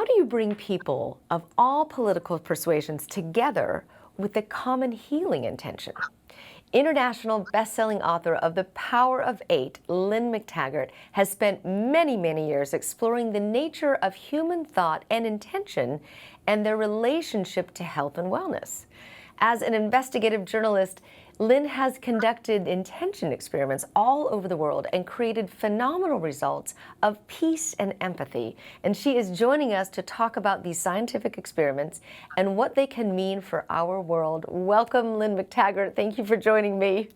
How do you bring people of all political persuasions together with a common healing intention? International best-selling author of The Power of Eight, Lynne McTaggart, has spent many, many years exploring the nature of human thought and intention and their relationship to health and wellness. As an investigative journalist, Lynne has conducted intention experiments all over the world and created phenomenal results of peace and empathy. And she is joining us to talk about these scientific experiments and what they can mean for our world. Welcome, Lynne McTaggart. Thank you for joining me.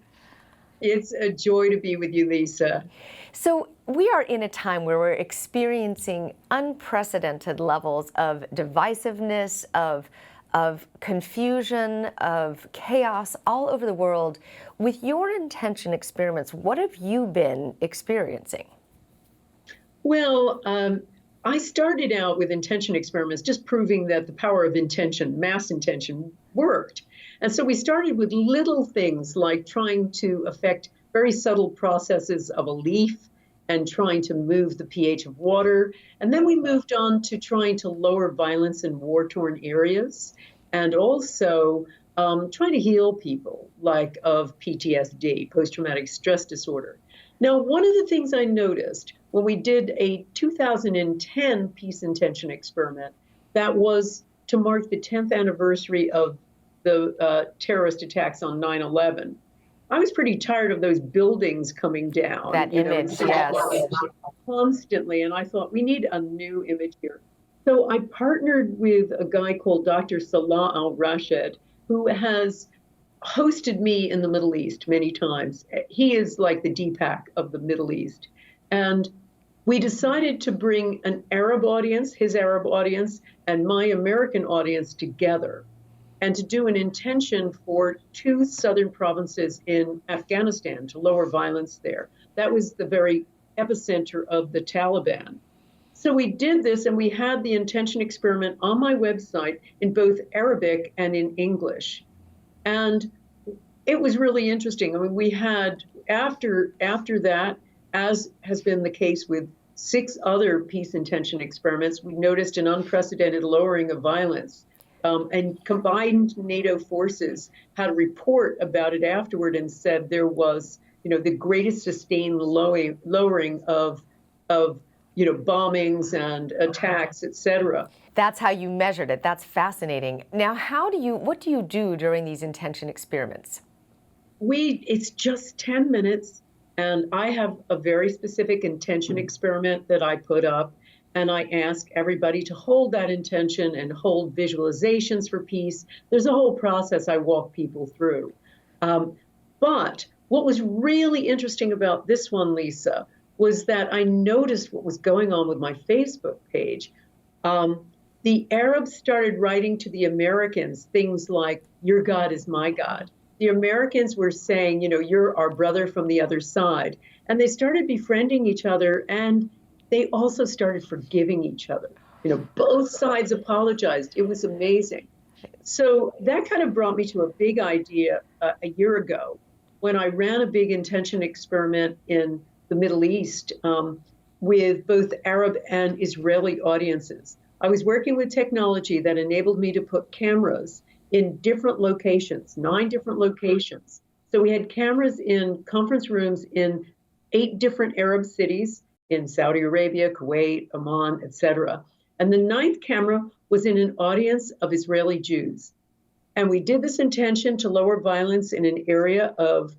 It's a joy to be with you, Lisa. So we are in a time where we're experiencing unprecedented levels of divisiveness, of confusion, of chaos all over the world. With your intention experiments, what have you been experiencing? Well, I started out with intention experiments, just proving that the power of intention, mass intention, worked. And so we started with little things like trying to affect very subtle processes of a leaf and trying to move the pH of water. And then we moved on to trying to lower violence in war-torn areas and also trying to heal people like of PTSD, post-traumatic stress disorder. Now, one of the things I noticed when we did a 2010 peace intention experiment that was to mark the 10th anniversary of the terrorist attacks on 9/11, I was pretty tired of those buildings coming down. That image, yes. Constantly, and I thought, we need a new image here. So I partnered with a guy called Dr. Salah Al-Rashid, who has hosted me in the Middle East many times. He is like the Deepak of the Middle East. And we decided to bring an Arab audience, his Arab audience, and my American audience together, and to do an intention for 2 southern provinces in Afghanistan to lower violence there. That was the very epicenter of the Taliban. So we did this, and we had the intention experiment on my website in both Arabic and in English. And it was really interesting. I mean, we had, after that, as has been the case with 6 other peace intention experiments, we noticed an unprecedented lowering of violence. And combined NATO forces had a report about it afterward and said there was, the greatest sustained lowering of bombings and attacks, et cetera. That's how you measured it. That's fascinating. Now, what do you do during these intention experiments? It's just 10 minutes, and I have a very specific intention experiment that I put up. And I ask everybody to hold that intention and hold visualizations for peace. There's a whole process I walk people through. But what was really interesting about this one, Lisa, was that I noticed what was going on with my Facebook page. The Arabs started writing to the Americans things like, "Your God is my God." The Americans were saying, "You're our brother from the other side." And they started befriending each other, and they also started forgiving each other. Both sides apologized. It was amazing. So that kind of brought me to a big idea a year ago when I ran a big intention experiment in the Middle East with both Arab and Israeli audiences. I was working with technology that enabled me to put cameras in different locations, 9 different locations. So we had cameras in conference rooms in 8 different Arab cities, in Saudi Arabia, Kuwait, Oman, etc. And the 9th camera was in an audience of Israeli Jews. And we did this intention to lower violence in an area of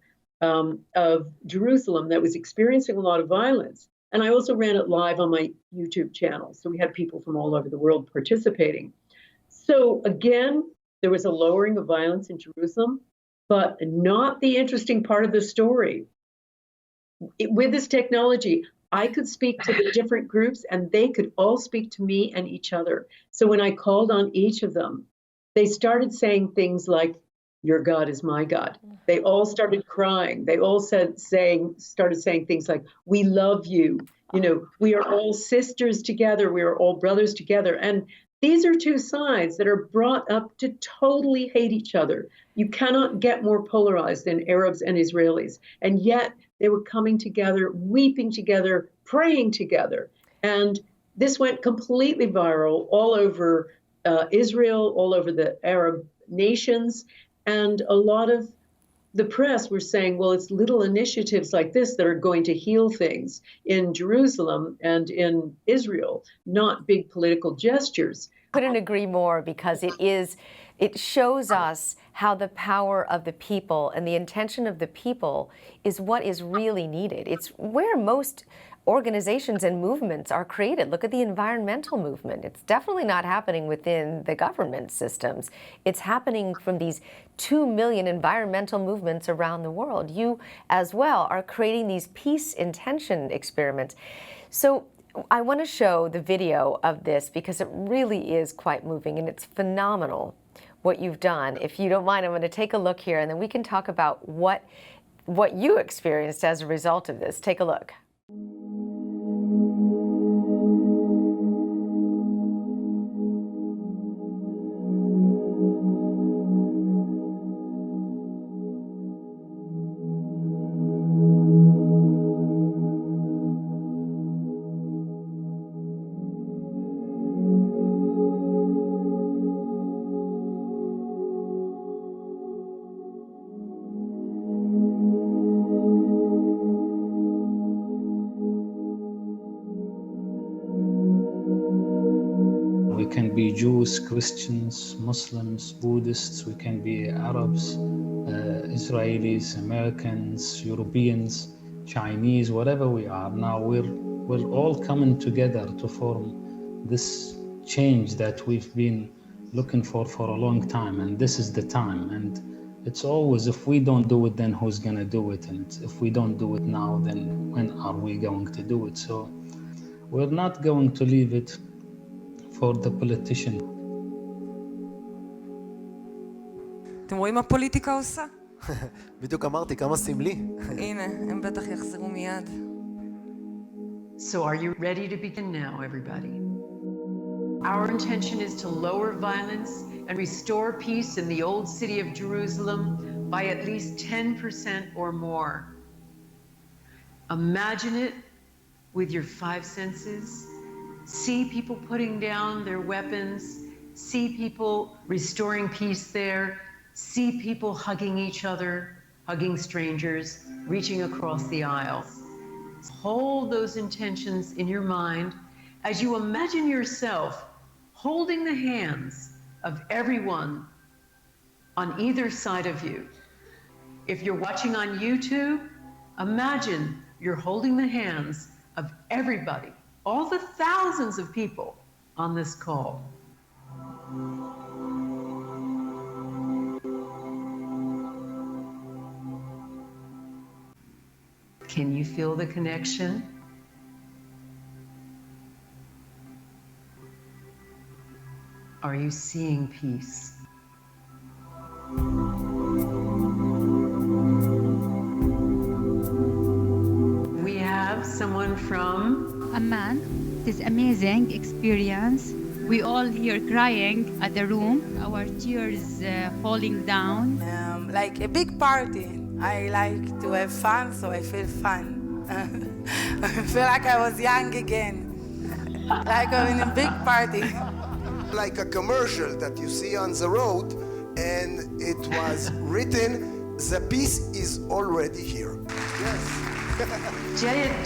Jerusalem that was experiencing a lot of violence. And I also ran it live on my YouTube channel. So we had people from all over the world participating. So again, there was a lowering of violence in Jerusalem, but not the interesting part of the story. With this technology, I could speak to the different groups and they could all speak to me and each other. So when I called on each of them, they started saying things like, "Your God is my God." They all started crying. They all started saying things like, "We love you. We are all sisters together. We are all brothers together." And these are 2 sides that are brought up to totally hate each other. You cannot get more polarized than Arabs and Israelis. And yet they were coming together, weeping together, praying together. And This went completely viral all over Israel, all over the Arab nations, and a lot of the press were saying, well, it's little initiatives like this that are going to heal things in Jerusalem and in Israel, not big political gestures. Couldn't agree more, because it shows us how the power of the people and the intention of the people is what is really needed. It's where most organizations and movements are created. Look at the environmental movement. It's definitely not happening within the government systems. It's happening from these 2 million environmental movements around the world. You as well are creating these peace intention experiments. So I want to show the video of this because it really is quite moving, and it's phenomenal what you've done. If you don't mind, I'm going to take a look here, and then we can talk about what you experienced as a result of this. Take a look. We can be Jews, Christians, Muslims, Buddhists, we can be Arabs, Israelis, Americans, Europeans, Chinese, whatever we are. Now we're all coming together to form this change that we've been looking for a long time, and this is the time. And it's always, if we don't do it, then who's gonna do it? And if we don't do it now, then when are we going to do it? So we're not going to leave it for the politician. אתם רואים מה פוליטיקה עושה? בדיוק אמרתי, כמה סמלי. הנה, הם בטח יחזרו מיד. So are you ready to begin now, everybody? Our intention is to lower violence and restore peace in the old city of Jerusalem by at least 10% or more. Imagine it with your 5 senses. See people putting down their weapons. See people restoring peace there. See people hugging each other, hugging strangers, reaching across the aisle. Hold those intentions in your mind as you imagine yourself holding the hands of everyone on either side of you. If you're watching on YouTube, imagine you're holding the hands of everybody, all the thousands of people on this call. Can you feel the connection? Are you seeing peace? We have someone from Amman. This amazing experience. We all here crying at the room, our tears falling down. Like a big party. I like to have fun, so I feel fun. I feel like I was young again. Like I'm in a big party. Like a commercial that you see on the road, and it was written, the peace is already here. Yes.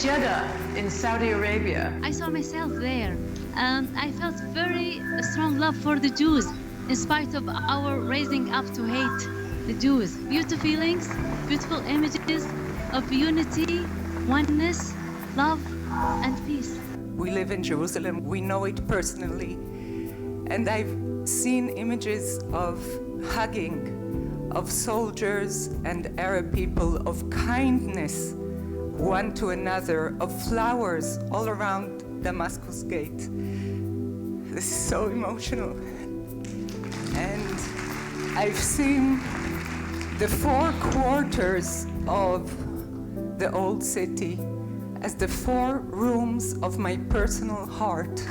Jeddah in Saudi Arabia. I saw myself there, and I felt very strong love for the Jews, in spite of our raising up to hate the Jews. Beautiful feelings, beautiful images of unity, oneness, love, and peace. We live in Jerusalem. We know it personally. And I've seen images of hugging, of soldiers and Arab people, of kindness one to another, of flowers all around Damascus Gate. This is so emotional. And I've seen the 4 quarters of the old city as the 4 rooms of my personal heart.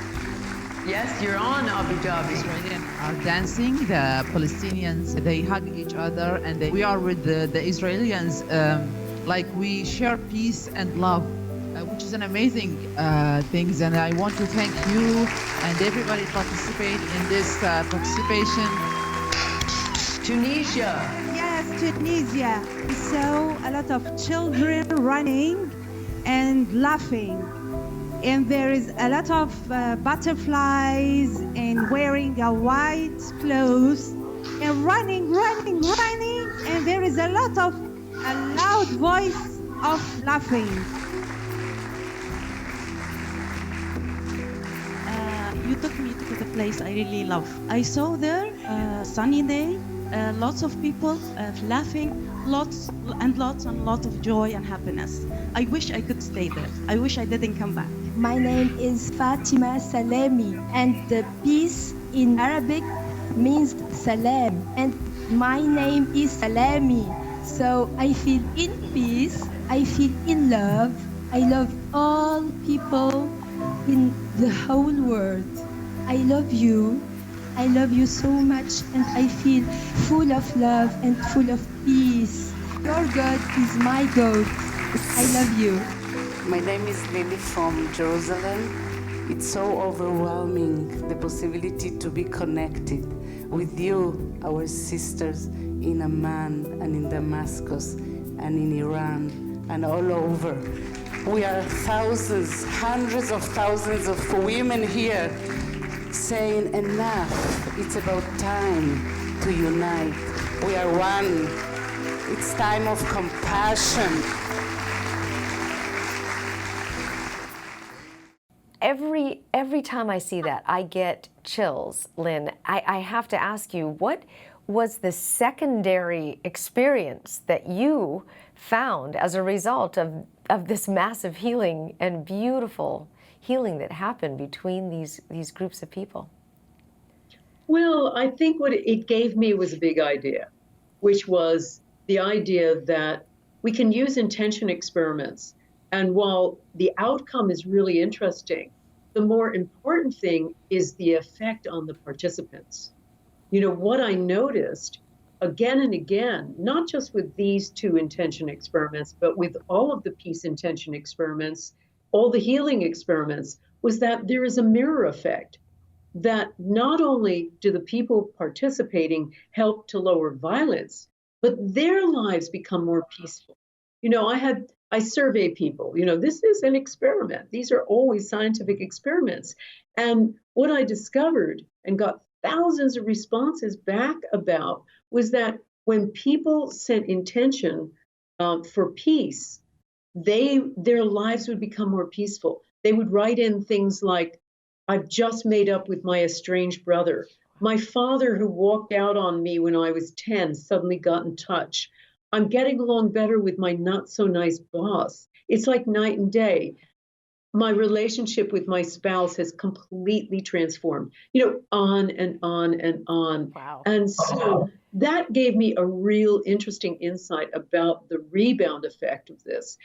Yes, you're on Abu Dhabi. Israelis are dancing, the Palestinians, they hug each other, and we are with the Israelis, like we share peace and love. which is an amazing thing. And I want to thank you and everybody participate in this participation. Tunisia. Yes, Tunisia. We saw a lot of children running and laughing. And there is a lot of butterflies and wearing a white clothes and running. And there is a loud voice of laughing. You took me to the place I really love. I saw there sunny day, lots of people laughing, lots of joy and happiness. I wish I could stay there. I wish I didn't come back. My name is Fatima Salami, and the peace in Arabic means salam, and my name is Salami. So I feel in peace, I feel in love. I love all people in the whole world. I love you so much, and I feel full of love and full of peace. Your God is my God. I love you. My name is Lily from Jerusalem. It's so overwhelming, the possibility to be connected with you, our sisters in Amman and in Damascus and in Iran and all over. We are thousands, hundreds of thousands of women here saying enough. It's about time to unite. We are one. It's time of compassion. Every time I see that, I get chills, Lynn. I have to ask you, what was the secondary experience that you found as a result of this massive healing and beautiful healing that happened between these groups of people? Well, I think what it gave me was a big idea, which was the idea that we can use intention experiments. And while the outcome is really interesting, the more important thing is the effect on the participants. You know, what I noticed again and again, not just with these two intention experiments, but with all of the peace intention experiments, all the healing experiments, was that there is a mirror effect, that not only do the people participating help to lower violence, but their lives become more peaceful. You know, I survey people, you know, this is an experiment. These are always scientific experiments. And what I discovered and got thousands of responses back about was that when people sent intention for peace, their lives would become more peaceful. They would write in things like, I've just made up with my estranged brother. My father, who walked out on me when I was 10, suddenly got in touch. I'm getting along better with my not so nice boss. It's like night and day. My relationship with my spouse has completely transformed, you know, on and on and on. Wow. And so that gave me a real interesting insight about the rebound effect of this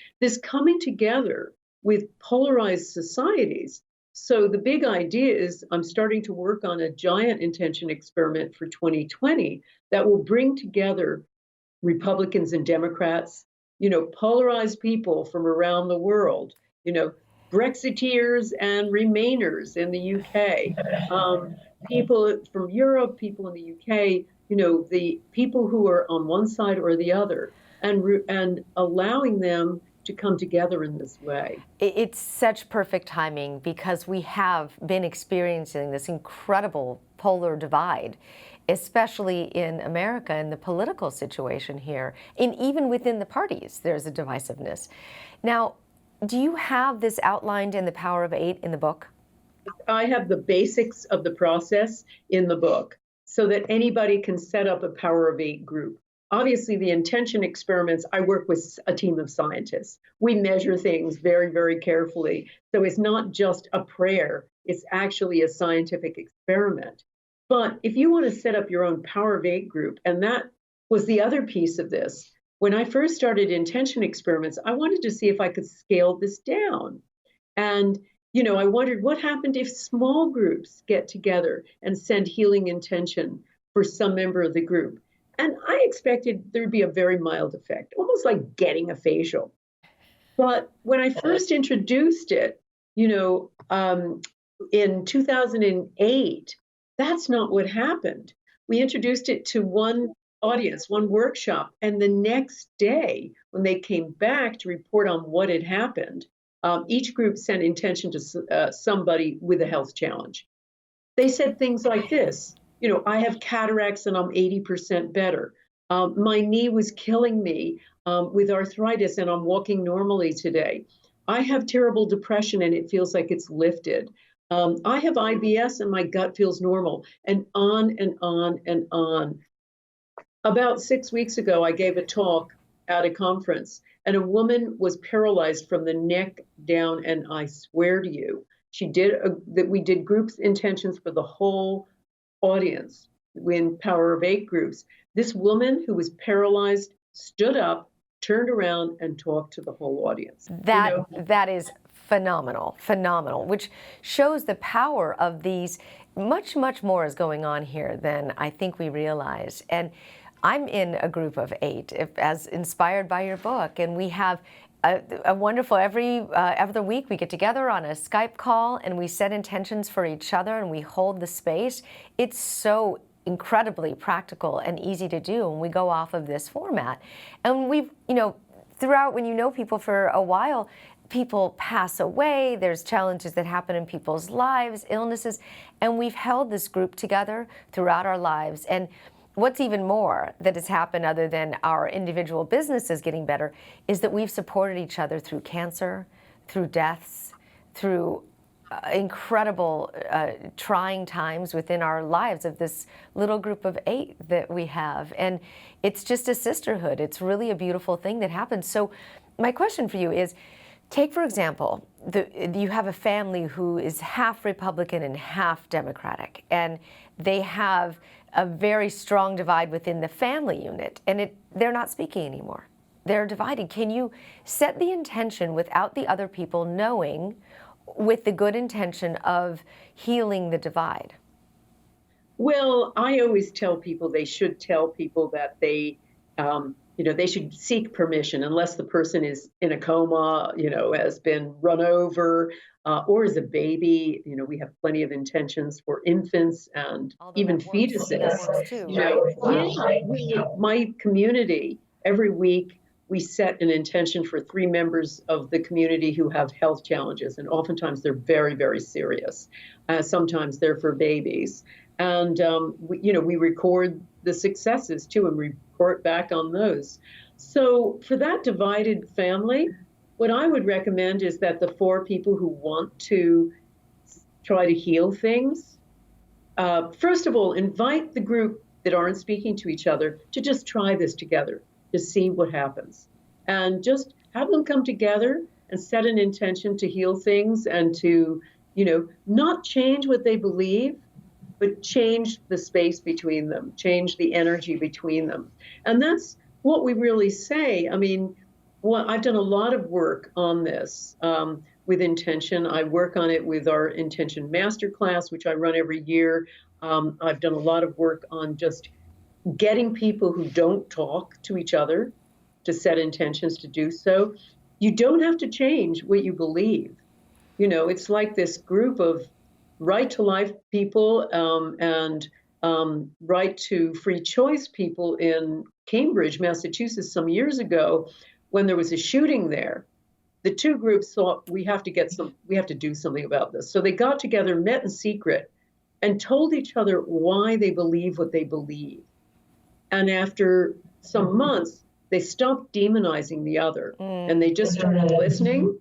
coming together with polarized societies. So the big idea is I'm starting to work on a giant intention experiment for 2020 that will bring together Republicans and Democrats, you know, polarized people from around the world, you know, Brexiteers and Remainers in the UK, people from Europe, people in the UK, you know, the people who are on one side or the other, and allowing them to come together in this way. It's such perfect timing because we have been experiencing this incredible polar divide, especially in America, in the political situation here, and even within the parties, there's a divisiveness. Now, do you have this outlined in The Power of Eight in the book? I have the basics of the process in the book so that anybody can set up a Power of Eight group. Obviously, the intention experiments, I work with a team of scientists. We measure things very, very carefully. So it's not just a prayer, it's actually a scientific experiment. But if you want to set up your own Power of Eight group, and that was the other piece of this, when I first started intention experiments, I wanted to see if I could scale this down. And, you know, I wondered what happened if small groups get together and send healing intention for some member of the group. And I expected there'd be a very mild effect, almost like getting a facial. But when I first introduced it, in 2008, that's not what happened. We introduced it to one audience, one workshop, and the next day, when they came back to report on what had happened, each group sent intention to somebody with a health challenge. They said things like this, I have cataracts and I'm 80% better. My knee was killing me with arthritis and I'm walking normally today. I have terrible depression and it feels like it's lifted. I have IBS and my gut feels normal, and on and on and on. About 6 weeks ago, I gave a talk at a conference, and a woman was paralyzed from the neck down, and I swear to you, we did group intentions for the whole audience in Power of 8 groups. This woman who was paralyzed stood up, turned around, and talked to the whole audience. That is phenomenal, which shows the power of these. Much more is going on here than I think we realize. And I'm in a group of 8, as inspired by your book, and we have a wonderful, every other week we get together on a Skype call and we set intentions for each other and we hold the space. It's so incredibly practical and easy to do, and we go off of this format. And we've, throughout, when you know people for a while, people pass away, there's challenges that happen in people's lives, illnesses, and we've held this group together throughout our lives. And what's even more that has happened, other than our individual businesses getting better, is that we've supported each other through cancer, through deaths, through incredible trying times within our lives of this little group of 8 that we have. And it's just a sisterhood. It's really a beautiful thing that happens. So my question for you is, take, for example, you have a family who is half Republican and half Democratic, and they have a very strong divide within the family unit, and they're not speaking anymore. They're divided. Can you set the intention without the other people knowing, with the good intention of healing the divide? Well, I always tell people they should tell people that they should seek permission unless the person is in a coma, has been run over, or is a baby. We have plenty of intentions for infants and even fetuses. My community, every week, we set an intention for 3 members of the community who have health challenges, and oftentimes they're very, very serious. Sometimes they're for babies. And, we record the successes too and report back on those. So for that divided family, what I would recommend is that the 4 people who want to try to heal things, first of all, invite the group that aren't speaking to each other to just try this together, to see what happens. And just have them come together and set an intention to heal things and to, not change what they believe, but change the space between them, change the energy between them. And that's what we really say. I mean, I've done a lot of work on this with intention. I work on it with our Intention Masterclass, which I run every year. I've done a lot of work on just getting people who don't talk to each other to set intentions to do so. You don't have to change what you believe. It's like this group of right to life people and right to free choice people in Cambridge, Massachusetts, some years ago, when there was a shooting there. The 2 groups thought we have to do something about this. So they got together, met in secret, and told each other why they believe what they believe. And after some months, they stopped demonizing the other, and they just started listening.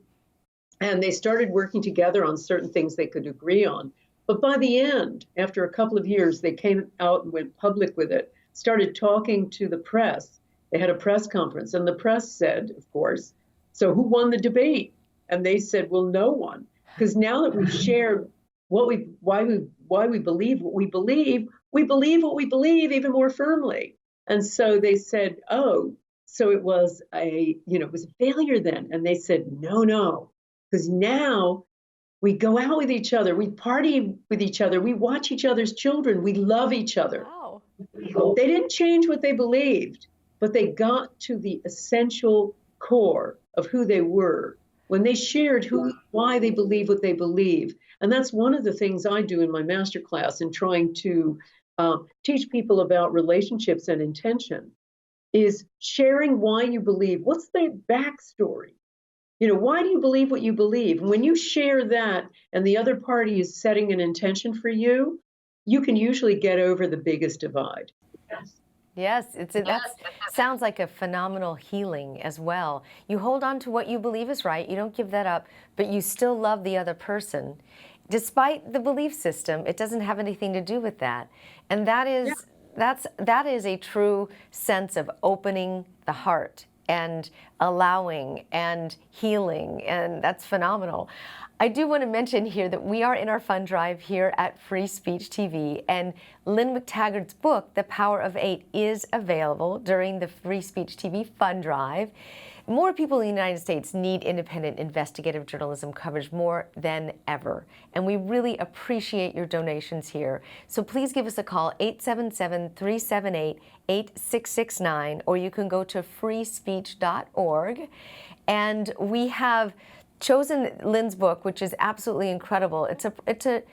And they started working together on certain things they could agree on. But by the end, after a couple of years, they came out and went public with it, started talking to the press. They had a press conference, and the press said, of course, so who won the debate? And they said, well, no one. Because now that we've shared why we believe what we believe what we believe even more firmly. And so they said, oh, so it was a failure then. And they said, no. Because now we go out with each other, we party with each other, we watch each other's children, we love each other. Wow. They didn't change what they believed, but they got to the essential core of who they were, when they shared why they believe what they believe. And that's one of the things I do in my masterclass in trying to teach people about relationships and intention, is sharing why you believe. What's the backstory? You know, why do you believe what you believe? And when you share that and the other party is setting an intention for you, you can usually get over the biggest divide. Yes, that sounds like a phenomenal healing as well. You hold on to what you believe is right, you don't give that up, but you still love the other person. Despite the belief system, it doesn't have anything to do with that. And that is a true sense of opening the heart and allowing and healing, and that's phenomenal. I do want to mention here that we are in our fund drive here at Free Speech TV, and Lynne McTaggart's book, The Power of 8, is available during the Free Speech TV fund drive. More people in the United States need independent investigative journalism coverage more than ever, and we really appreciate your donations here. So please give us a call, 877-378-8669, or you can go to freespeech.org. And we have chosen Lynne's book, which is absolutely incredible. It's a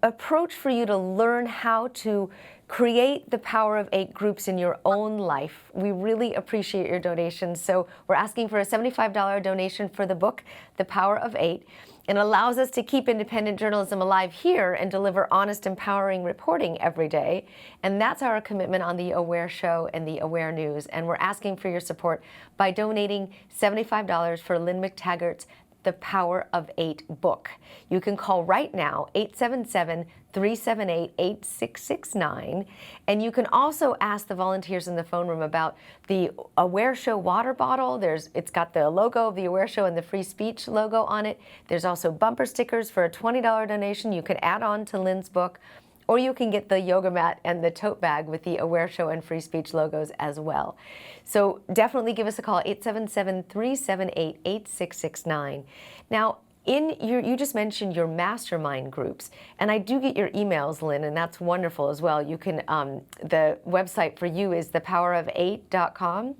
approach for you to learn how to create the Power of 8 groups in your own life. We really appreciate your donations. So we're asking for a $75 donation for the book, The Power of 8. It allows us to keep independent journalism alive here and deliver honest, empowering reporting every day. And that's our commitment on The Aware Show and The Aware News. And we're asking for your support by donating $75 for Lynne McTaggart's The Power of 8 book. You can call right now, 877-378-8669. And you can also ask the volunteers in the phone room about the Aware Show water bottle. It's got the logo of the Aware Show and the Free Speech logo on it. There's also bumper stickers for a $20 donation you could add on to Lynne's book. Or you can get the yoga mat and the tote bag with the Aware Show and Free Speech logos as well. So definitely give us a call, 877-378-8669. Now, you just mentioned your mastermind groups, and I do get your emails, Lynne, and that's wonderful as well. You can, the website for you is thepowerof8.com.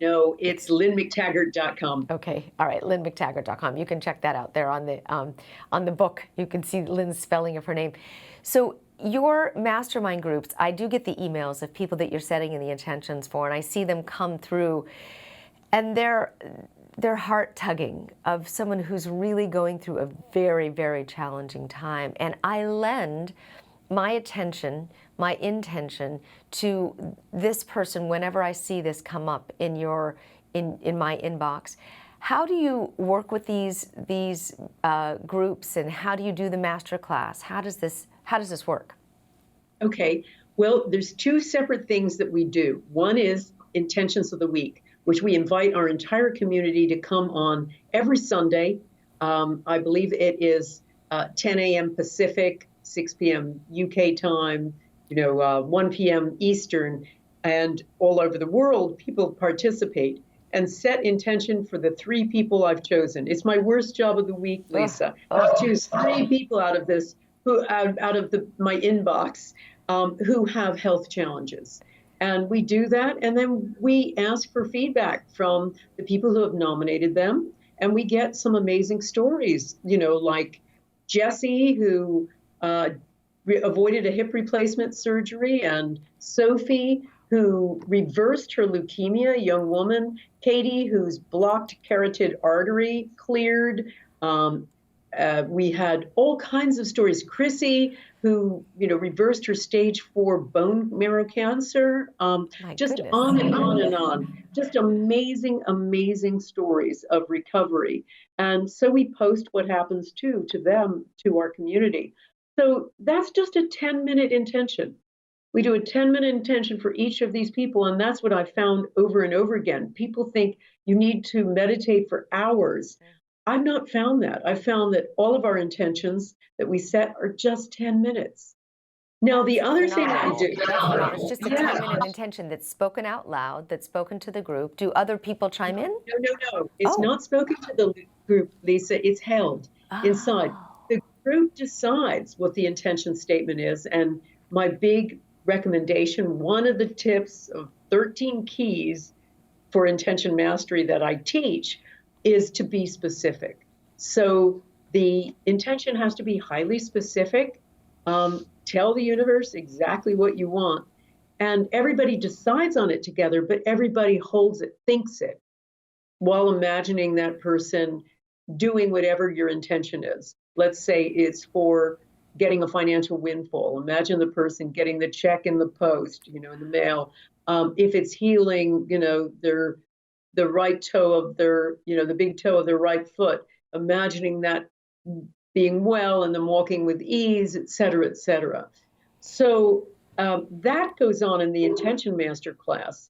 No, it's LynneMcTaggart.com. Okay, all right, LynneMcTaggart.com. You can check that out there on the book. You can see Lynne's spelling of her name. So your mastermind groups, I do get the emails of people that you're setting in the intentions for, and I see them come through, and they're heart-tugging of someone who's really going through a very, very challenging time. And I lend my attention, my intention to this person whenever I see this come up in my inbox. How do you work with these groups, and how do you do the master class? How does this work? Okay, well, there's two separate things that we do. One is Intentions of the Week, which we invite our entire community to come on every Sunday. I believe it is 10 a.m. Pacific, 6 p.m. UK time, 1 p.m. Eastern, and all over the world, people participate and set intention for the 3 people I've chosen. It's my worst job of the week, Lisa. I choose 3 people out of this, my inbox, who have health challenges. And we do that, and then we ask for feedback from the people who have nominated them, and we get some amazing stories, like Jessie, who avoided a hip replacement surgery, and Sophie, who reversed her leukemia, a young woman, Katie, whose blocked carotid artery cleared. We had all kinds of stories. Chrissy, who reversed her stage 4 bone marrow cancer. Just goodness. On and on and on. Just amazing, amazing stories of recovery. And so we post what happens to them, to our community. So that's just a 10-minute intention. We do a 10-minute intention for each of these people, and that's what I found over and over again. People think you need to meditate for hours. I've not found that. I've found that all of our intentions that we set are just 10 minutes. Now, the other thing I do... It's just a 10-minute intention that's spoken out loud, that's spoken to the group. Do other people chime in? No. It's not spoken to the group, Lisa. It's held inside. The group decides what the intention statement is, and my big recommendation, one of the tips of 13 keys for intention mastery that I teach, is to be specific. So the intention has to be highly specific. Tell the universe exactly what you want. And everybody decides on it together, but everybody holds it, thinks it, while imagining that person doing whatever your intention is. Let's say it's for getting a financial windfall. Imagine the person getting the check in the post, in the mail. If it's healing, the right toe of their, the big toe of their right foot, imagining that being well and them walking with ease, et cetera, et cetera. So that goes on in the intention masterclass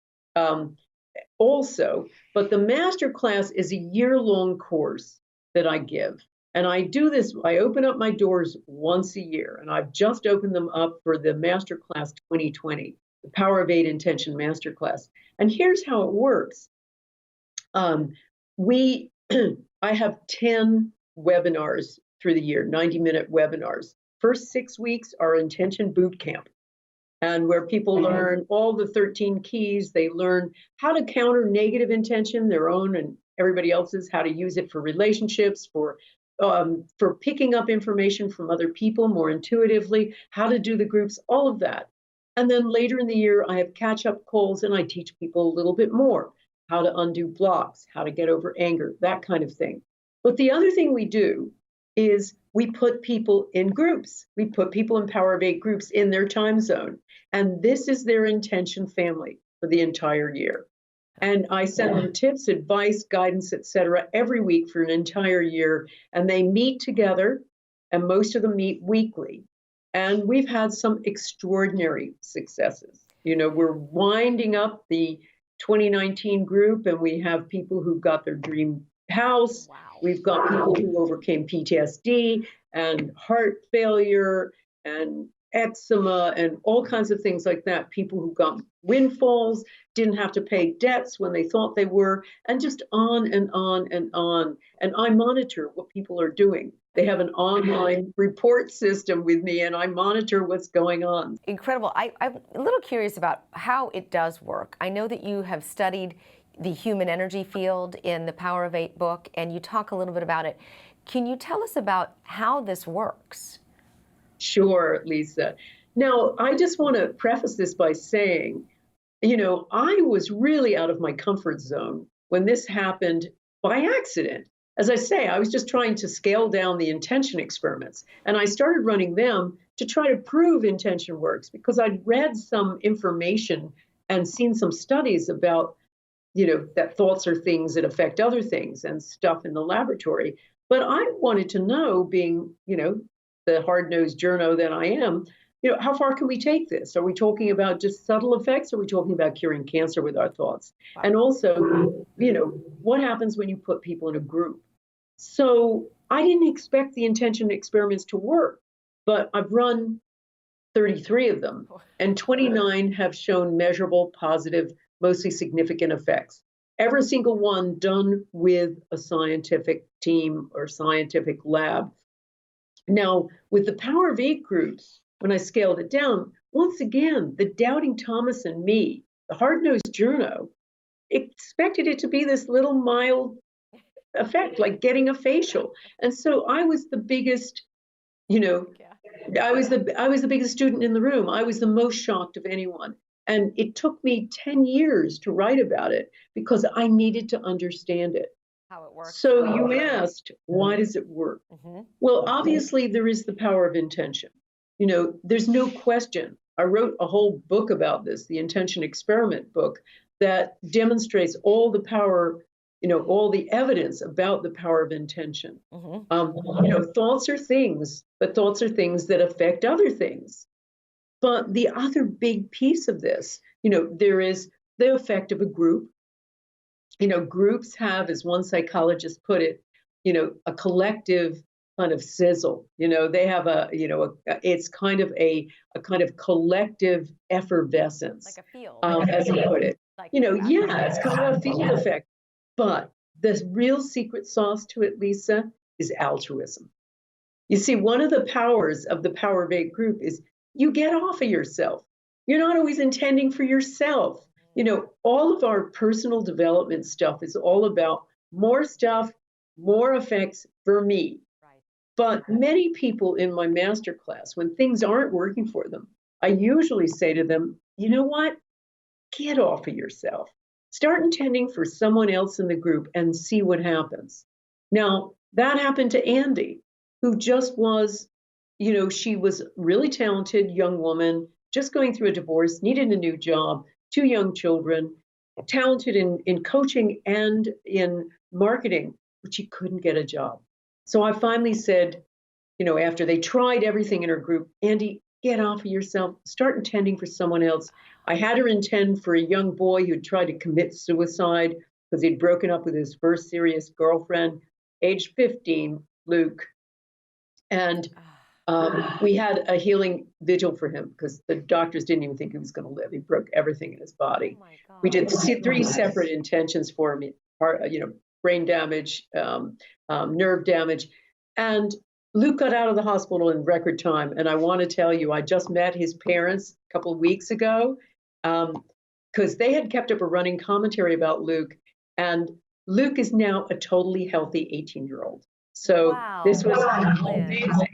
also, but the masterclass is a year-long course that I give. And I do this, I open up my doors once a year, and I've just opened them up for the Masterclass 2020, the Power of 8 Intention Masterclass. And here's how it works. I have 10 webinars through the year, 90-minute webinars. First 6 weeks are Intention Boot Camp, and where people learn all the 13 keys. They learn how to counter negative intention, their own and everybody else's, how to use it for relationships, for picking up information from other people more intuitively, how to do the groups, all of that. And then later in the year, I have catch-up calls, and I teach people a little bit more, how to undo blocks, how to get over anger, that kind of thing. But the other thing we do is we put people in groups. We put people in Power of 8 groups in their time zone. And this is their intention family for the entire year. And I send them tips, advice, guidance, etc., every week for an entire year. And they meet together, and most of them meet weekly. And we've had some extraordinary successes. We're winding up the 2019 group, and we have people who got their dream house. Wow. We've got people who overcame PTSD and heart failure and eczema and all kinds of things like that. People who got windfalls, didn't have to pay debts when they thought they were, and just on and on and on. And I monitor what people are doing. They have an online report system with me, and I monitor what's going on. Incredible. I'm a little curious about how it does work. I know that you have studied the human energy field in the Power of 8 book, and you talk a little bit about it. Can you tell us about how this works? Sure, Lisa. Now, I just want to preface this by saying, I was really out of my comfort zone when this happened by accident. As I say, I was just trying to scale down the intention experiments, and I started running them to try to prove intention works, because I'd read some information and seen some studies about, that thoughts are things that affect other things and stuff in the laboratory. But I wanted to know, being, the hard-nosed journo that I am, how far can we take this? Are we talking about just subtle effects? Or are we talking about curing cancer with our thoughts? Wow. And also, what happens when you put people in a group? So I didn't expect the intention experiments to work, but I've run 33 of them, and 29 have shown measurable, positive, mostly significant effects. Every single one done with a scientific team or scientific lab. Now, with the Power of 8 groups, when I scaled it down, once again, the doubting Thomas and me, the hard-nosed journo, expected it to be this little mild effect, like getting a facial. And so I was the biggest, I was the biggest student in the room. I was the most shocked of anyone. And it took me 10 years to write about it because I needed to understand it. How it works. So you asked, why does it work? Mm-hmm. Well, obviously there is the power of intention. There's no question. I wrote a whole book about this, the Intention Experiment book, that demonstrates all the power, all the evidence about the power of intention. Mm-hmm. Thoughts are things, but thoughts are things that affect other things. But the other big piece of this, there is the effect of a group. Groups have, as one psychologist put it, a collective kind of sizzle. They have it's kind of a kind of collective effervescence. Like a field. As he put it. It's kind of a field effect. But the real secret sauce to it, Lisa, is altruism. You see, one of the powers of the Power of 8 group is you get off of yourself. You're not always intending for yourself. All of our personal development stuff is all about more stuff, more effects for me. But many people in my masterclass, when things aren't working for them, I usually say to them, you know what? Get off of yourself. Start intending for someone else in the group and see what happens. Now, that happened to Andy, who just was, she was a really talented young woman, just going through a divorce, needed a new job, 2 young children, talented in coaching and in marketing, but she couldn't get a job. So I finally said, after they tried everything in her group, Andy, get off of yourself, start intending for someone else. I had her intend for a young boy who'd tried to commit suicide because he'd broken up with his first serious girlfriend, age 15, Luke. And we had a healing vigil for him because the doctors didn't even think he was going to live. He broke everything in his body. We did 3 separate intentions for him, brain damage, nerve damage. And Luke got out of the hospital in record time. And I want to tell you, I just met his parents a couple of weeks ago because they had kept up a running commentary about Luke. And Luke is now a totally healthy 18-year-old. So this was amazing.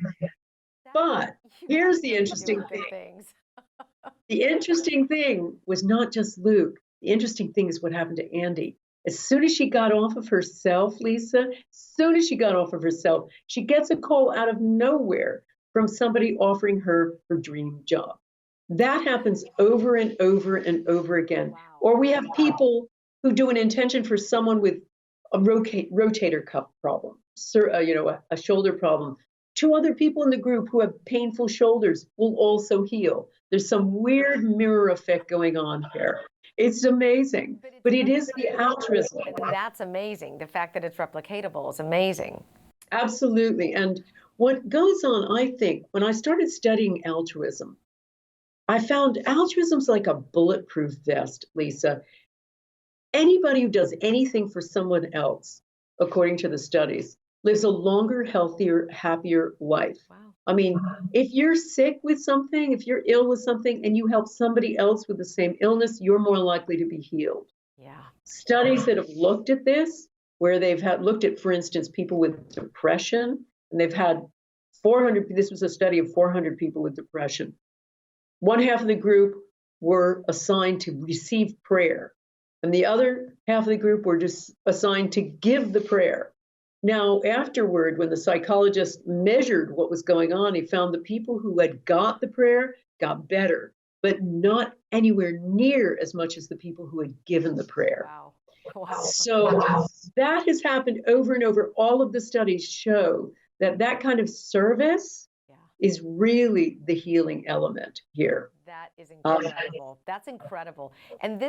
But here's the interesting thing. The interesting thing was not just Luke. The interesting thing is what happened to Andy. As soon as she got off of herself, Lisa, she gets a call out of nowhere from somebody offering her dream job. That happens over and over and over again. Or we have people who do an intention for someone with a rotator cuff problem, a shoulder problem. 2 other people in the group who have painful shoulders will also heal. There's some weird mirror effect going on here. It's amazing, but it is the altruism. And that's amazing. The fact that it's replicatable is amazing. Absolutely. And what goes on, I think, when I started studying altruism, I found altruism's like a bulletproof vest, Lisa. Anybody who does anything for someone else, according to the studies, lives a longer, healthier, happier life. Wow. I mean, if you're sick with something, if you're ill with something, and you help somebody else with the same illness, you're more likely to be healed. Yeah. Studies that have looked at this, where they've looked at, for instance, people with depression, and they've had 400, this was a study of 400 people with depression. One half of the group were assigned to receive prayer, and the other half of the group were just assigned to give the prayer. Now, afterward, when the psychologist measured what was going on, he found the people who had got the prayer got better, but not anywhere near as much as the people who had given the prayer. Wow. Wow. So that has happened over and over. All of the studies show that kind of service is really the healing element here. That is incredible. That's incredible. And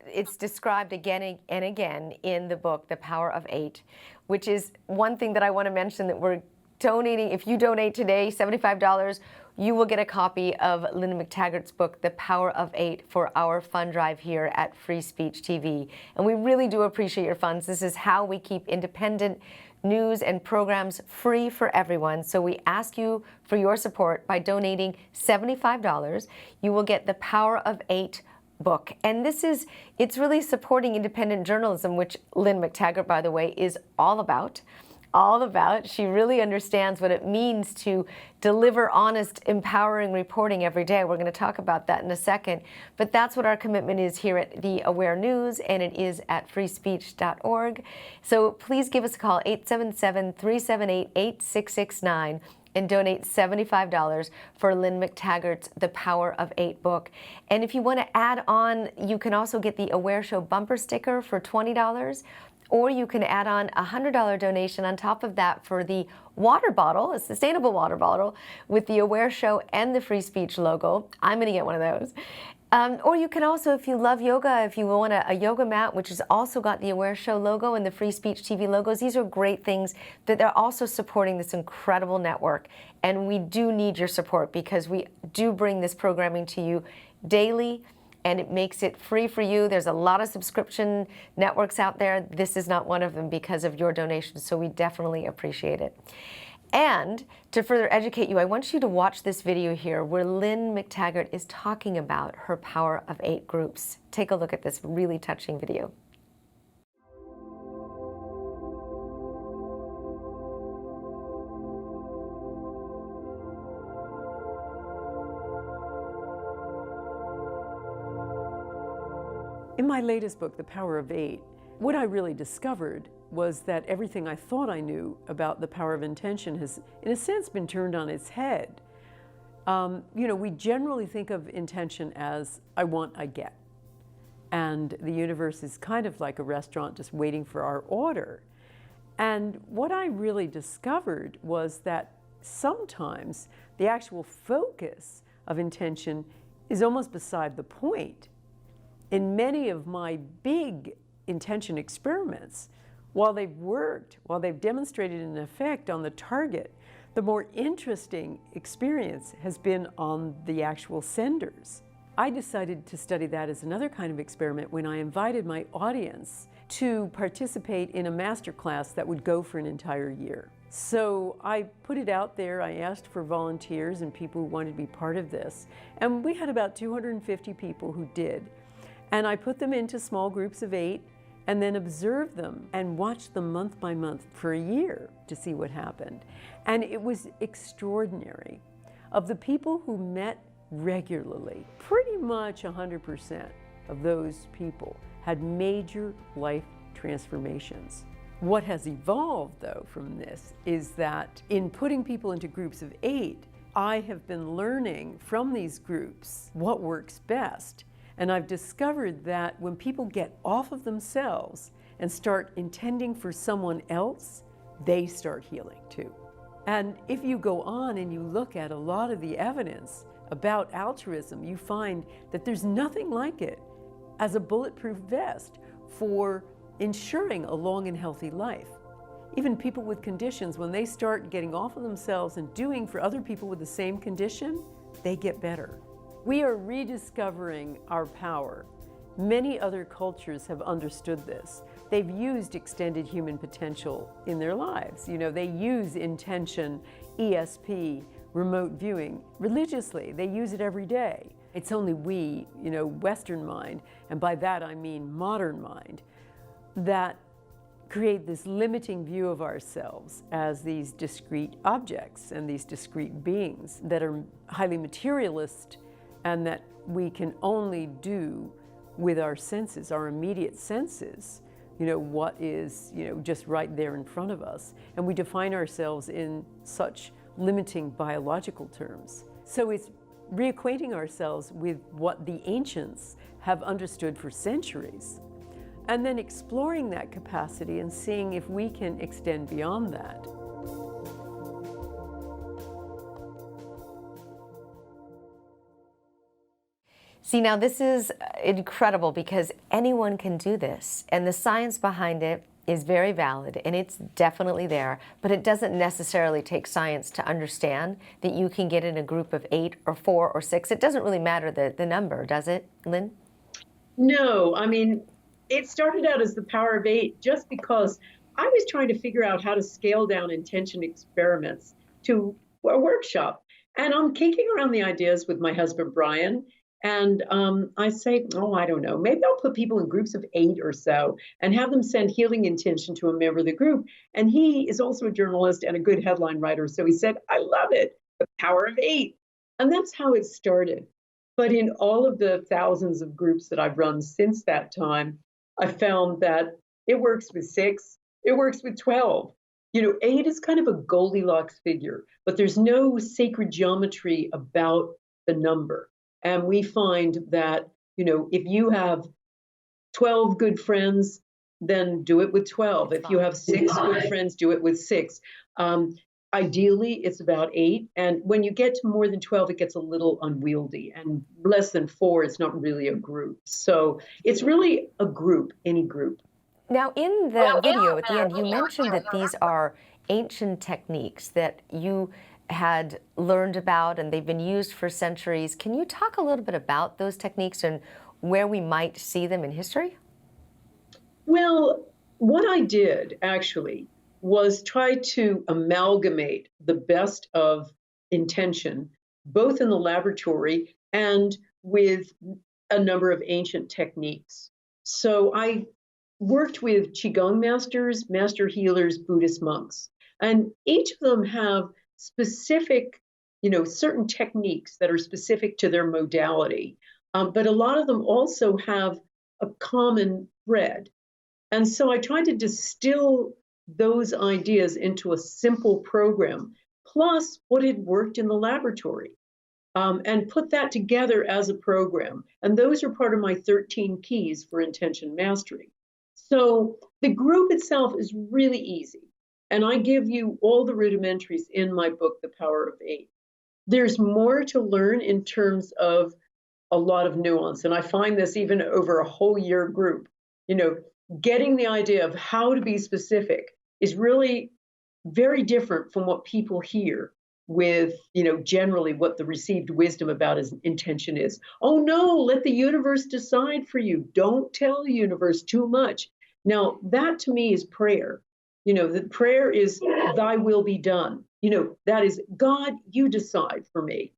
it's described again and again in the book, The Power of 8, which is one thing that I want to mention that we're donating. If you donate today, $75, you will get a copy of Lynne McTaggart's book, The Power of 8, for our fund drive here at Free Speech TV. And we really do appreciate your funds. This is how we keep independent news and programs free for everyone. So we ask you for your support by donating $75. You will get the Power of 8 book. And it's really supporting independent journalism, which Lynne McTaggart, by the way, is all about. She really understands what it means to deliver honest, empowering reporting every day. We're going to talk about that in a second. But that's what our commitment is here at the Aware News, and it is at freespeech.org. So please give us a call, 877-378-8669, and donate $75 for Lynne McTaggart's The Power of 8 book. And if you want to add on, you can also get the Aware Show bumper sticker for $20. Or you can add on a $100 donation on top of that for the water bottle, a sustainable water bottle with the Aware Show and the Free Speech logo. I'm going to get one of those. Or you can also, if you love yoga, if you want a yoga mat, which has also got the Aware Show logo and the Free Speech TV logos, these are great things that they're also supporting this incredible network. And we do need your support because we do bring this programming to you daily, and it makes it free for you. There's a lot of subscription networks out there. This is not one of them because of your donations, so we definitely appreciate it. And to further educate you, I want you to watch this video here where Lynne McTaggart is talking about her Power of 8 groups. Take a look at this really touching video. In my latest book, The Power of Eight, what I really discovered was that everything I thought I knew about the power of intention has, in a sense, been turned on its head. We generally think of intention as, I want, I get. And the universe is kind of like a restaurant just waiting for our order. And what I really discovered was that sometimes the actual focus of intention is almost beside the point. In many of my big intention experiments, while they've worked, while they've demonstrated an effect on the target, the more interesting experience has been on the actual senders. I decided to study that as another kind of experiment when I invited my audience to participate in a master class that would go for an entire year. So I put it out there, I asked for volunteers and people who wanted to be part of this, and we had about 250 people who did. And I put them into small groups of 8 and then observed them and watched them month by month for a year to see what happened. And it was extraordinary. Of the people who met regularly, pretty much 100% of those people had major life transformations. What has evolved, though, from this is that in putting people into groups of 8, I have been learning from these groups what works best. And I've discovered that when people get off of themselves and start intending for someone else, they start healing too. And if you go on and you look at a lot of the evidence about altruism, you find that there's nothing like it as a bulletproof vest for ensuring a long and healthy life. Even people with conditions, when they start getting off of themselves and doing for other people with the same condition, they get better. We are rediscovering our power. Many other cultures have understood this. They've used extended human potential in their lives. They use intention, ESP, remote viewing religiously. They use it every day. It's only we, Western mind, and by that I mean modern mind, that create this limiting view of ourselves as these discrete objects and these discrete beings that are highly materialist and that we can only do with our senses, our immediate senses, what is, just right there in front of us. And we define ourselves in such limiting biological terms. So it's reacquainting ourselves with what the ancients have understood for centuries, and then exploring that capacity and seeing if we can extend beyond that. See, now this is incredible because anyone can do this, and the science behind it is very valid, and it's definitely there, but it doesn't necessarily take science to understand that you can get in a group of 8 or 4 or 6. It doesn't really matter the number, does it, Lynne? No, I mean, it started out as the power of 8 just because I was trying to figure out how to scale down intention experiments to a workshop. And I'm kicking around the ideas with my husband, Brian. And I say, I don't know, maybe I'll put people in groups of 8 or so and have them send healing intention to a member of the group. And he is also a journalist and a good headline writer. So he said, I love it, the power of 8. And that's how it started. But in all of the thousands of groups that I've run since that time, I found that it works with 6, it works with 12. 8 is kind of a Goldilocks figure, but there's no sacred geometry about the number. And we find that, if you have 12 good friends, then do it with 12. If you have 6 good friends, do it with 6. Ideally, it's about 8. And when you get to more than 12, it gets a little unwieldy. And less than 4, it's not really a group. So it's really a group, any group. Now, in the video at the end, you mentioned that these are ancient techniques that you had learned about and they've been used for centuries. Can you talk a little bit about those techniques and where we might see them in history? Well, what I did actually was try to amalgamate the best of intention, both in the laboratory and with a number of ancient techniques. So I worked with Qigong masters, master healers, Buddhist monks, and each of them have specific, certain techniques that are specific to their modality. But a lot of them also have a common thread. And so I tried to distill those ideas into a simple program, plus what had worked in the laboratory, and put that together as a program. And those are part of my 13 keys for intention mastery. So the group itself is really easy. And I give you all the rudimentaries in my book, The Power of Eight. There's more to learn in terms of a lot of nuance. And I find this even over a whole year group. You know, getting the idea of how to be specific is really very different from what people hear with, you know, generally what the received wisdom about his intention is. Oh no, let the universe decide for you. Don't tell the universe too much. Now, that to me is prayer. You know, the prayer is thy will be done. You know, that is, God, you decide for me.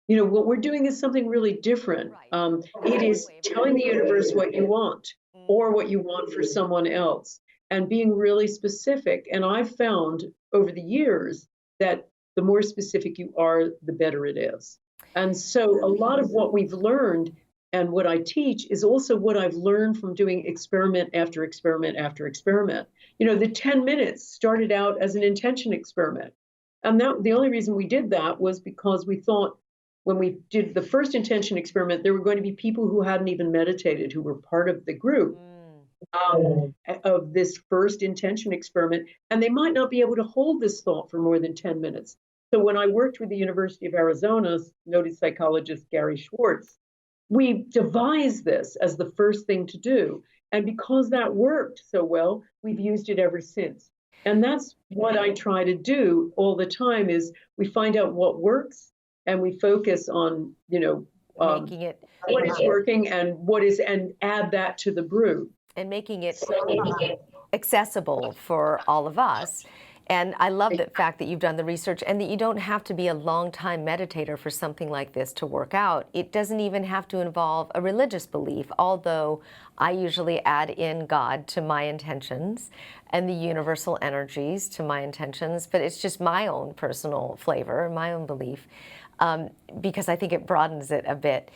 You know, what we're doing is something really different. It is telling the universe what you want or what you want for someone else and being really specific. And I've found over the years that the more specific you are, the better it is. And so a lot of what we've learned and what I teach is also what I've learned from doing experiment after experiment after experiment. You know, the 10 minutes started out as an intention experiment. And that, the only reason we did that was because we thought when we did the first intention experiment, there were going to be people who hadn't even meditated, who were part of the group of this first intention experiment, and they might not be able to hold this thought for more than 10 minutes. So when I worked with the University of Arizona's noted psychologist Gary Schwartz, we devised this as the first thing to do. And because that worked so well, we've used it ever since. And that's what I try to do all the time is we find out what works and we focus on, you know, making it what is working and what is, and add that to the brew. And making it accessible for all of us. And I love the fact that you've done the research and that you don't have to be a long-time meditator for something like this to work out. It doesn't even have to involve a religious belief, although I usually add in God to my intentions and the universal energies to my intentions, but it's just my own personal flavor, my own belief, because I think it broadens it a bit.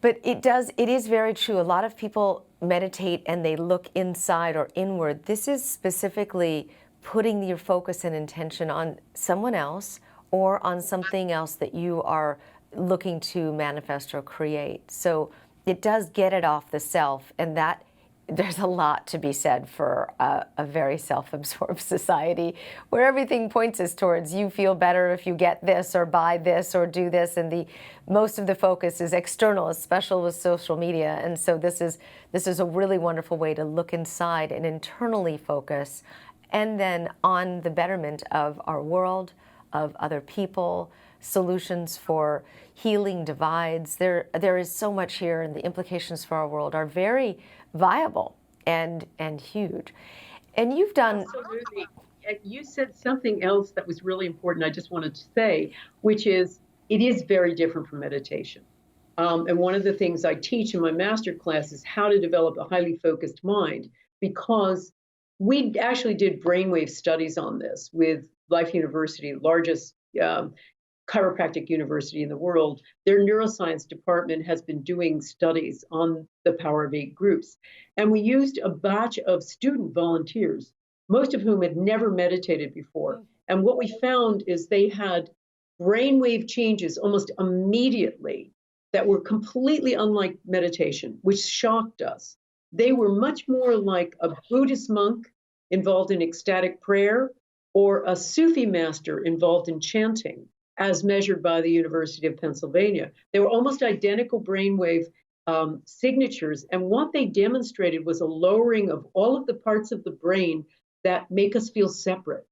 But it is very true. A lot of people meditate and they look inside or inward. This is specifically putting your focus and intention on someone else or on something else that you are looking to manifest or create. So it does get it off the self, and that there's a lot to be said for a very self-absorbed society where everything points us towards you feel better if you get this or buy this or do this, and most of the focus is external, especially with social media. And so this is a really wonderful way to look inside and internally focus, and then on the betterment of our world, of other people, solutions for healing divides. There is so much here, and the implications for our world are very viable and huge. And you've done... Absolutely. You said something else that was really important I just wanted to say, which is it is very different from meditation. And one of the things I teach in my master class is how to develop a highly focused mind, because we actually did brainwave studies on this with Life University, largest chiropractic university in the world. Their neuroscience department has been doing studies on the Power of Eight groups. And we used a batch of student volunteers, most of whom had never meditated before. And what we found is they had brainwave changes almost immediately that were completely unlike meditation, which shocked us. They were much more like a Buddhist monk involved in ecstatic prayer or a Sufi master involved in chanting, as measured by the University of Pennsylvania. They were almost identical brainwave signatures, and what they demonstrated was a lowering of all of the parts of the brain that make us feel separate.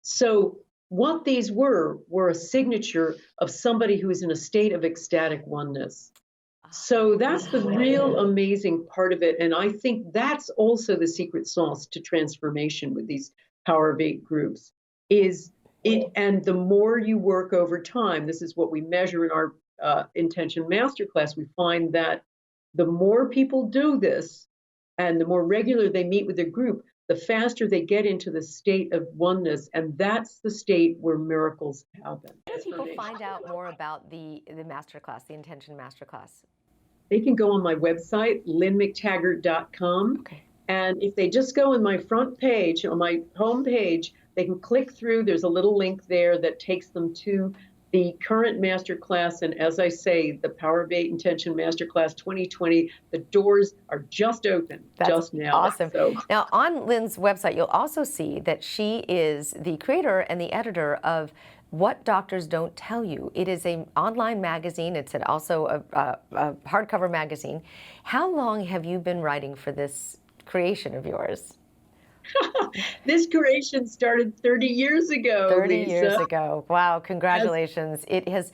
So what these were a signature of somebody who is in a state of ecstatic oneness. So that's the real amazing part of it. And I think that's also the secret sauce to transformation with these Power of Eight groups is it. And the more you work over time, this is what we measure in our intention masterclass. We find that the more people do this and the more regular they meet with their group, the faster they get into the state of oneness. And that's the state where miracles happen. How do people find out more about the masterclass, the intention masterclass? they can go on my website, lynnmctaggart.com. Okay. And if they just go on my front page, on my home page, they can click through. There's a little link there that takes them to the current masterclass. And as I say, the Power of 8 Intention Masterclass 2020, the doors are just open just now. Awesome. So. Now, on Lynne's website, you'll also see that she is the creator and the editor of What Doctors Don't Tell You. It is an online magazine. It's also a hardcover magazine. How long have you been writing for this creation of yours? This creation started 30 years ago, 30 Lisa. years ago. Wow, congratulations. It's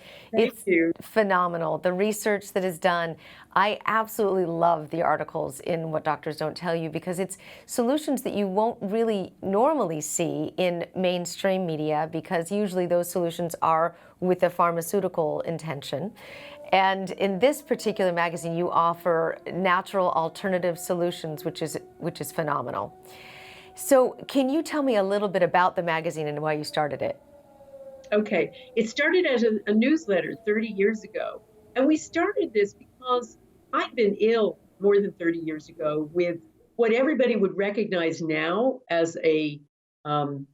phenomenal. The research that is done. I absolutely love the articles in What Doctors Don't Tell You because it's solutions that you won't really normally see in mainstream media because usually those solutions are with a pharmaceutical intention. And in this particular magazine, you offer natural alternative solutions, which is phenomenal. So can you tell me a little bit about the magazine and why you started it? Okay. It started as a newsletter 30 years ago. And we started this because I'd been ill more than 30 years ago with what everybody would recognize now as a faulty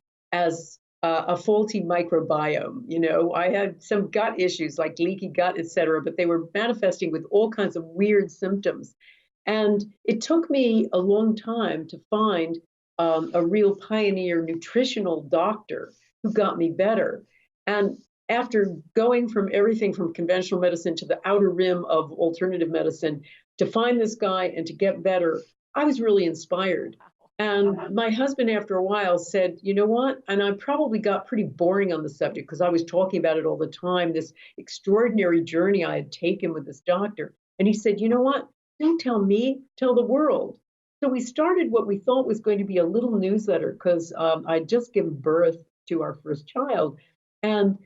microbiome. You know, I had some gut issues like leaky gut, et cetera, but they were manifesting with all kinds of weird symptoms. And it took me a long time to find a real pioneer nutritional doctor who got me better. And after going from everything from conventional medicine to the outer rim of alternative medicine, to find this guy and to get better, I was really inspired. And my husband, after a while, said, you know what? And I probably got pretty boring on the subject because I was talking about it all the time, this extraordinary journey I had taken with this doctor. And he said, you know what? Don't tell me, tell the world. So we started what we thought was going to be a little newsletter because I'd just given birth to our first child. And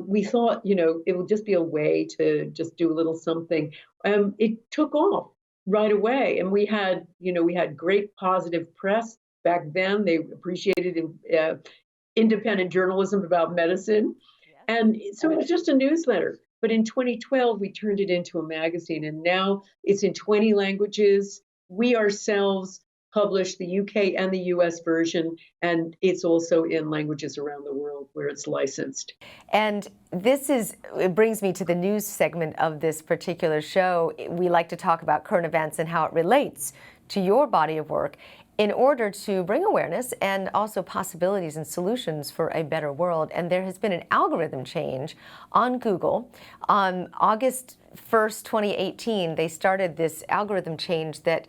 we thought, you know, it would just be a way to just do a little something. It took off right away. And we had great positive press back then. They appreciated independent journalism about medicine. And so it was just a newsletter. But in 2012, we turned it into a magazine. And now it's in 20 languages. We ourselves publish the UK and the US version, and it's also in languages around the world where it's licensed. And it brings me to the news segment of this particular show. We like to talk about current events and how it relates to your body of work in order to bring awareness and also possibilities and solutions for a better world. And there has been an algorithm change on Google. On August 1st, 2018, they started this algorithm change that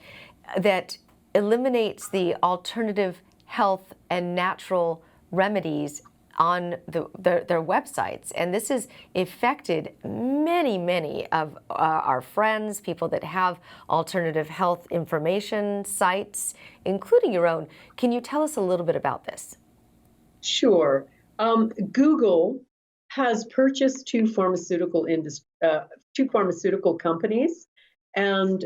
eliminates the alternative health and natural remedies on their websites. And this has affected many of our friends, people that have alternative health information sites, including your own. Can you tell us a little bit about this? Sure. Google has purchased two pharmaceutical companies, and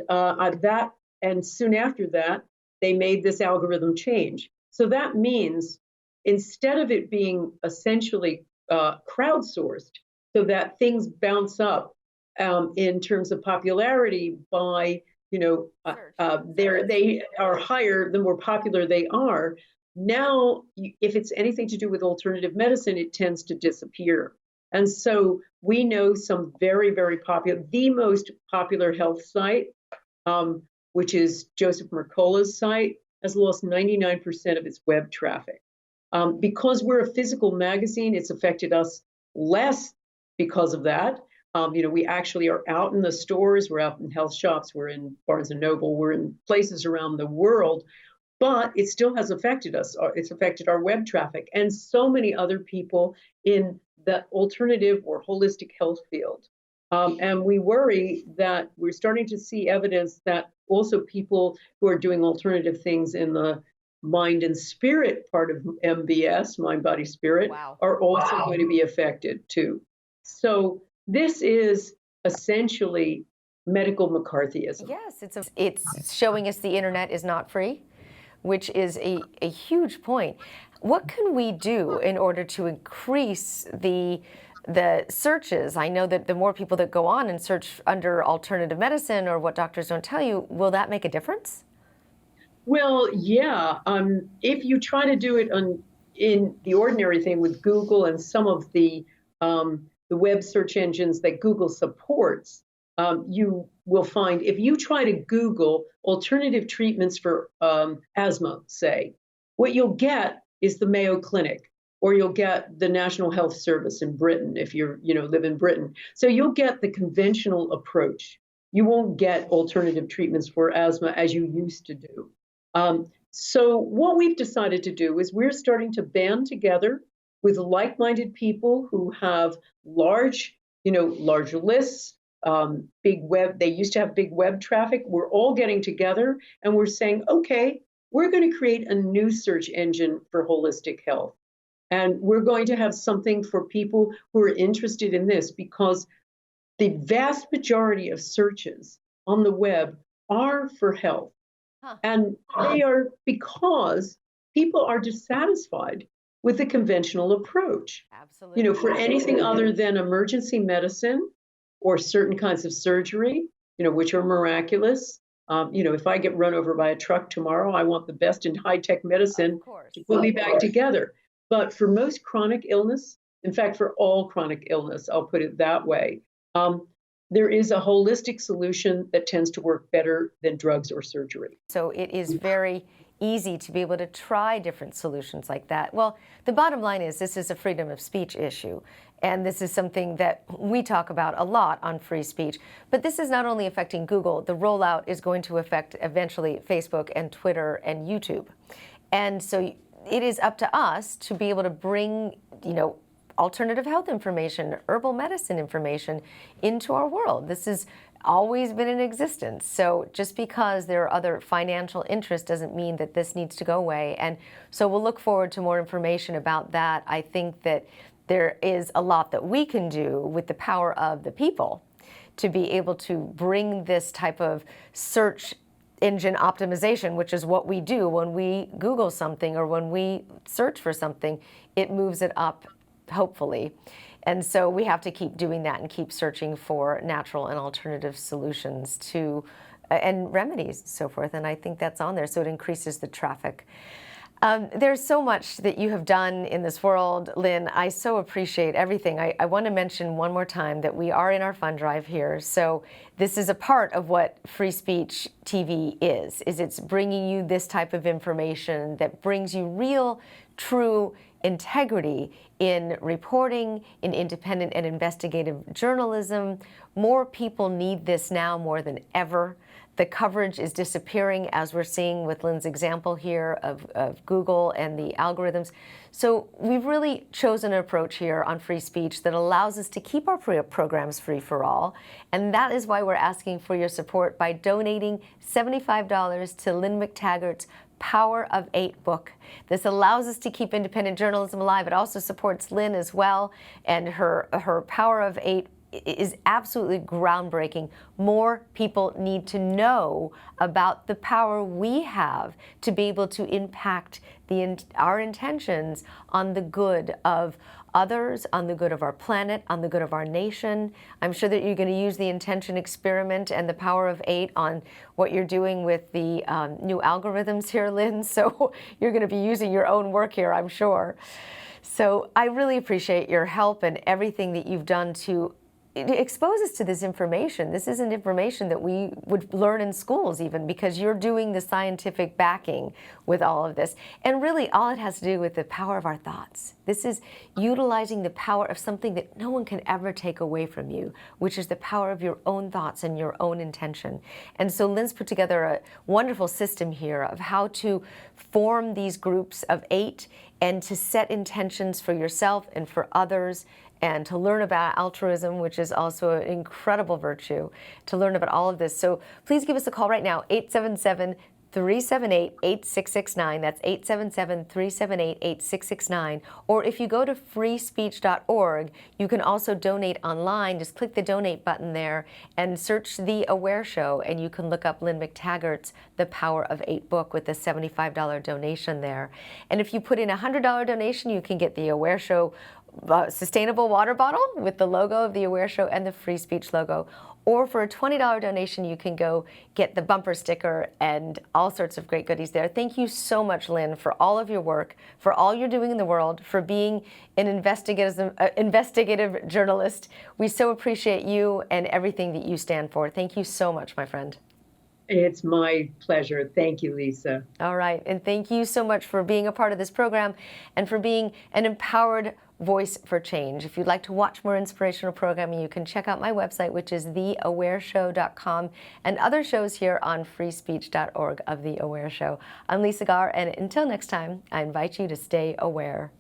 soon after that, they made this algorithm change. So that means instead of it being essentially crowdsourced, so that things bounce up in terms of popularity by, they are higher, the more popular they are. Now, if it's anything to do with alternative medicine, it tends to disappear. And so we know some very, very popular, the most popular health site, which is Joseph Mercola's site, has lost 99% of its web traffic. Because we're a physical magazine, it's affected us less because of that. We actually are out in the stores, we're out in health shops, we're in Barnes & Noble, we're in places around the world, but it still has affected us. It's affected our web traffic and so many other people in the alternative or holistic health field. And we worry that we're starting to see evidence that also people who are doing alternative things in the mind and spirit part of MBS, mind, body, spirit, are also going to be affected too. So this is essentially medical McCarthyism. Yes, it's showing us the internet is not free, which is a huge point. What can we do in order to increase the the searches. I know that the more people that go on and search under alternative medicine or what doctors don't tell you, will that make a difference? Well, yeah. If you try to do it in the ordinary thing with Google and some of the web search engines that Google supports, you will find if you try to Google alternative treatments for asthma, say, what you'll get is the Mayo Clinic, or you'll get the National Health Service in Britain if live in Britain. So you'll get the conventional approach. You won't get alternative treatments for asthma as you used to do. So what we've decided to do is we're starting to band together with like-minded people who have large lists, big web. They used to have big web traffic. We're all getting together and we're saying, okay, we're going to create a new search engine for holistic health. And we're going to have something for people who are interested in this, because the vast majority of searches on the web are for health. And they are because people are dissatisfied with the conventional approach. Absolutely. For anything other than emergency medicine or certain kinds of surgery, which are miraculous. If I get run over by a truck tomorrow, I want the best in high-tech medicine to put me back together. But for most chronic illness, in fact, for all chronic illness, I'll put it that way, there is a holistic solution that tends to work better than drugs or surgery. So it is very easy to be able to try different solutions like that. Well, the bottom line is this is a freedom of speech issue. And this is something that we talk about a lot on free speech. But this is not only affecting Google, the rollout is going to affect eventually Facebook and Twitter and YouTube. And so it is up to us to be able to bring, alternative health information, herbal medicine information into our world. This has always been in existence. So just because there are other financial interests doesn't mean that this needs to go away. And so we'll look forward to more information about that. I think that there is a lot that we can do with the power of the people to be able to bring this type of search engine optimization, which is what we do when we Google something or when we search for something, it moves it up, hopefully. And so we have to keep doing that and keep searching for natural and alternative solutions to and remedies and so forth. And I think that's on there, so it increases the traffic. There's so much that you have done in this world, Lynne. I so appreciate everything. I want to mention one more time that we are in our fund drive here. So this is a part of what Free Speech TV is it's bringing you this type of information that brings you real, true integrity in reporting, in independent and investigative journalism. More people need this now more than ever. The coverage is disappearing, as we're seeing with Lynne's example here of Google and the algorithms. So we've really chosen an approach here on free speech that allows us to keep our programs free for all. And that is why we're asking for your support by donating $75 to Lynne McTaggart's Power of 8 book. This allows us to keep independent journalism alive. It also supports Lynne as well, and her Power of 8 is absolutely groundbreaking. More people need to know about the power we have to be able to impact our intentions on the good of others, on the good of our planet, on the good of our nation. I'm sure that you're going to use the intention experiment and the Power of 8 on what you're doing with the new algorithms here, Lynne. So you're going to be using your own work here, I'm sure. So I really appreciate your help and everything that you've done to expose us to this information. This isn't information that we would learn in schools even, because you're doing the scientific backing with all of this. And really all it has to do with the power of our thoughts. This is utilizing the power of something that no one can ever take away from you, which is the power of your own thoughts and your own intention. And so Lynne's put together a wonderful system here of how to form these groups of 8 and to set intentions for yourself and for others, and to learn about altruism, which is also an incredible virtue, to learn about all of this. So please give us a call right now, 877-378-8669. That's 877-378-8669. Or if you go to freespeech.org, you can also donate online. Just click the donate button there and search The Aware Show, and you can look up Lynne McTaggart's The Power of 8 book with the $75 donation there. And if you put in a $100 donation, you can get The Aware Show sustainable water bottle with the logo of The Aware Show and the Free Speech logo. Or for a $20 donation, you can go get the bumper sticker and all sorts of great goodies there. Thank you so much, Lynne, for all of your work, for all you're doing in the world, for being an investigative journalist. We so appreciate you and everything that you stand for. Thank you so much, my friend. It's my pleasure. Thank you, Lisa. All right. And thank you so much for being a part of this program and for being an empowered voice for change. If you'd like to watch more inspirational programming, you can check out my website, which is theawareshow.com, and other shows here on freespeech.org of The Aware Show. I'm Lisa Garr, and until next time, I invite you to stay aware.